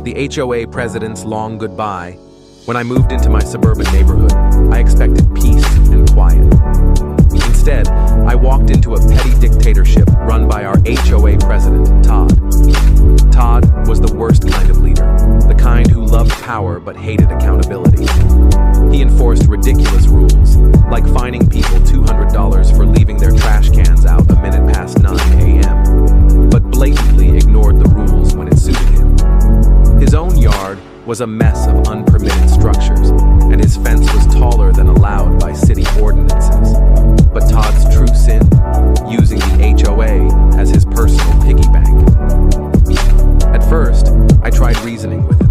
the HOA President's long goodbye. When I moved into my suburban neighborhood, I expected peace and quiet. Instead, I walked into a petty dictatorship run by our HOA President, Todd. Todd was the worst kind of leader, the kind who loved power but hated accountability. He enforced ridiculous rules, like fining people $200 for leaving their trash cans out a minute past 9 a.m., but blatantly ignored the rules when it suited him. His own yard was a mess of unpermitted structures, and his fence was taller than allowed by city ordinances. But Todd's true sin? Using the HOA as his personal piggy bank. At first, I tried reasoning with him.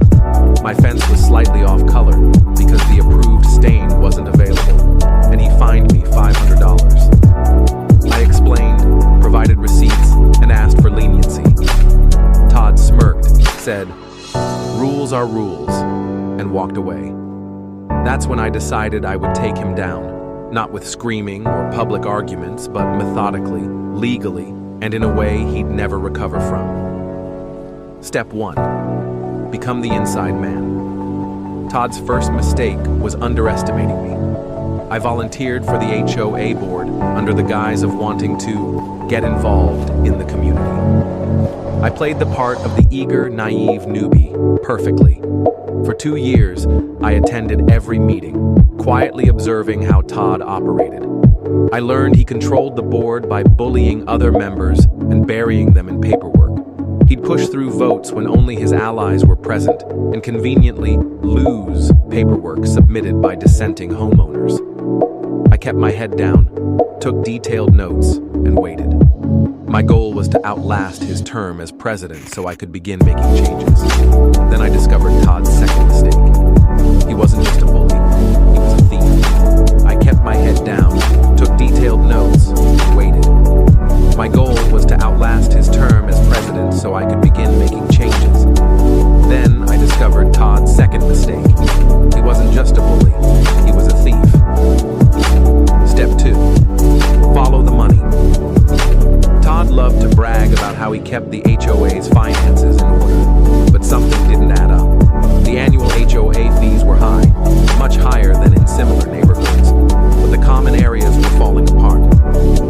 My fence was slightly off color because the approved stain wasn't available, and he fined me $500. I explained, provided receipts, and asked for leniency. Todd smirked, said, "Rules are rules," and walked away. That's when I decided I would take him down, not with screaming or public arguments, but methodically, legally, and in a way he'd never recover from. Step 1. Become the inside man. Todd's first mistake was underestimating me. I volunteered for the HOA board under the guise of wanting to get involved in the community. I played the part of the eager, naive newbie perfectly. For 2 years, I attended every meeting, quietly observing how Todd operated. I learned he controlled the board by bullying other members and burying them in paperwork. He'd push through votes when only his allies were present and conveniently lose paperwork submitted by dissenting homeowners. I kept my head down, took detailed notes, and waited. My goal was to outlast his term as president so I could begin making changes. Then I discovered Todd's second mistake. He wasn't just a bully, he was a thief. I kept my head down, took detailed notes, and waited. My goal was to outlast his term as president so I could begin making changes. Then I discovered Todd's second mistake. He wasn't just a bully, he was a thief. Step 2. Follow the money. Todd loved to brag about how he kept the HOA's finances in order, but something didn't add up. The annual HOA fees were high, much higher than in similar neighborhoods, but the common areas were falling apart.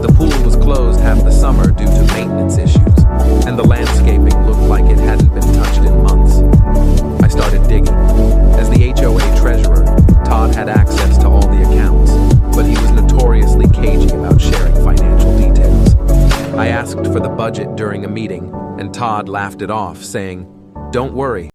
The pool was closed half the summer due to maintenance issues, and the landscaping looked like it hadn't been touched in months. I started digging. As the HOA treasurer, Todd had access to all the accounts, but he was notoriously cagey about sharing financial details. I asked for the budget during a meeting, and Todd laughed it off, saying, "Don't worry,